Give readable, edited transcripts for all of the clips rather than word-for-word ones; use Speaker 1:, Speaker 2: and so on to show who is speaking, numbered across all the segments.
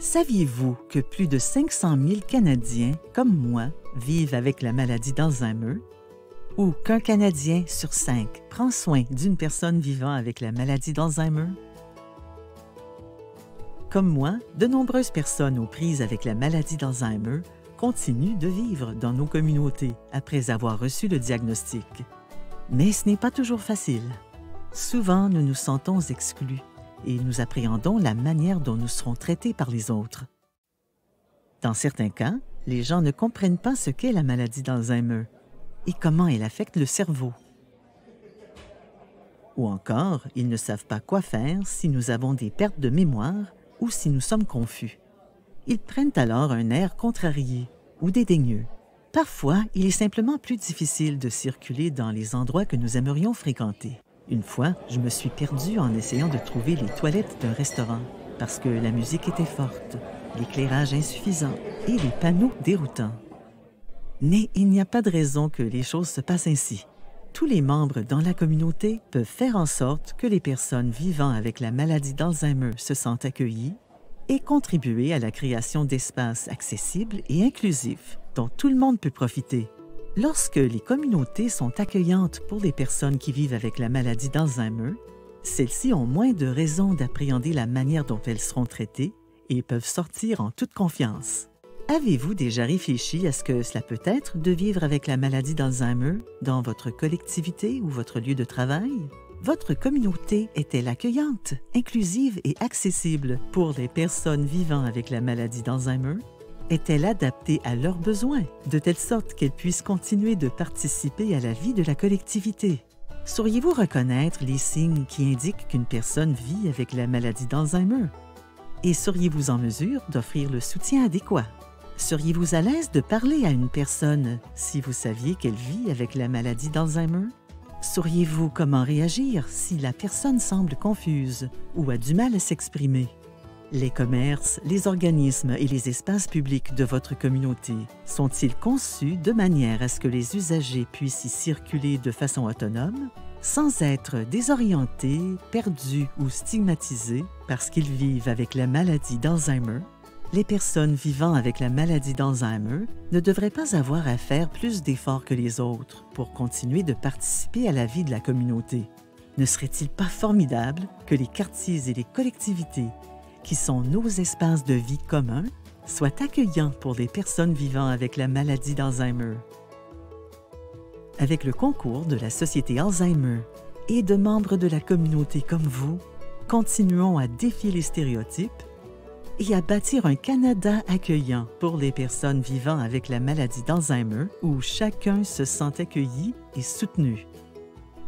Speaker 1: Saviez-vous que plus de 500 000 Canadiens, comme moi, vivent avec la maladie d'Alzheimer? Ou qu'un Canadien sur 5 prend soin d'une personne vivant avec la maladie d'Alzheimer? Comme moi, de nombreuses personnes aux prises avec la maladie d'Alzheimer continuent de vivre dans nos communautés après avoir reçu le diagnostic. Mais ce n'est pas toujours facile. Souvent, nous nous sentons exclus et nous appréhendons la manière dont nous serons traités par les autres. Dans certains cas, les gens ne comprennent pas ce qu'est la maladie d'Alzheimer et comment elle affecte le cerveau. Ou encore, ils ne savent pas quoi faire si nous avons des pertes de mémoire ou si nous sommes confus. Ils prennent alors un air contrarié ou dédaigneux. Parfois, il est simplement plus difficile de circuler dans les endroits que nous aimerions fréquenter. Une fois, je me suis perdue en essayant de trouver les toilettes d'un restaurant parce que la musique était forte, l'éclairage insuffisant et les panneaux déroutants. Mais il n'y a pas de raison que les choses se passent ainsi. Tous les membres dans la communauté peuvent faire en sorte que les personnes vivant avec la maladie d'Alzheimer se sentent accueillies et contribuer à la création d'espaces accessibles et inclusifs dont tout le monde peut profiter. Lorsque les communautés sont accueillantes pour les personnes qui vivent avec la maladie d'Alzheimer, celles-ci ont moins de raisons d'appréhender la manière dont elles seront traitées et peuvent sortir en toute confiance. Avez-vous déjà réfléchi à ce que cela peut être de vivre avec la maladie d'Alzheimer dans votre collectivité ou votre lieu de travail? Votre communauté est-elle accueillante, inclusive et accessible pour les personnes vivant avec la maladie d'Alzheimer? Est-elle adaptée à leurs besoins, de telle sorte qu'elles puissent continuer de participer à la vie de la collectivité? Sauriez-vous reconnaître les signes qui indiquent qu'une personne vit avec la maladie d'Alzheimer? Et seriez-vous en mesure d'offrir le soutien adéquat? Seriez-vous à l'aise de parler à une personne si vous saviez qu'elle vit avec la maladie d'Alzheimer? Sauriez-vous comment réagir si la personne semble confuse ou a du mal à s'exprimer? Les commerces, les organismes et les espaces publics de votre communauté sont-ils conçus de manière à ce que les usagers puissent y circuler de façon autonome, sans être désorientés, perdus ou stigmatisés parce qu'ils vivent avec la maladie d'Alzheimer? Les personnes vivant avec la maladie d'Alzheimer ne devraient pas avoir à faire plus d'efforts que les autres pour continuer de participer à la vie de la communauté. Ne serait-il pas formidable que les quartiers et les collectivités, qui sont nos espaces de vie communs, soient accueillants pour les personnes vivant avec la maladie d'Alzheimer? Avec le concours de la Société Alzheimer et de membres de la communauté comme vous, continuons à défier les stéréotypes et à bâtir un Canada accueillant pour les personnes vivant avec la maladie d'Alzheimer où chacun se sent accueilli et soutenu.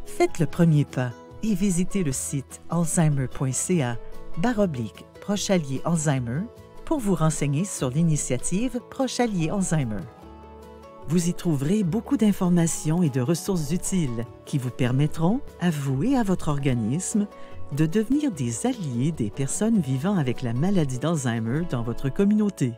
Speaker 1: Faites le premier pas et visitez le site alzheimer.ca/Proche Allié Alzheimer pour vous renseigner sur l'initiative Proche Allié Alzheimer. Vous y trouverez beaucoup d'informations et de ressources utiles qui vous permettront, à vous et à votre organisme, de devenir des alliés des personnes vivant avec la maladie d'Alzheimer dans votre communauté.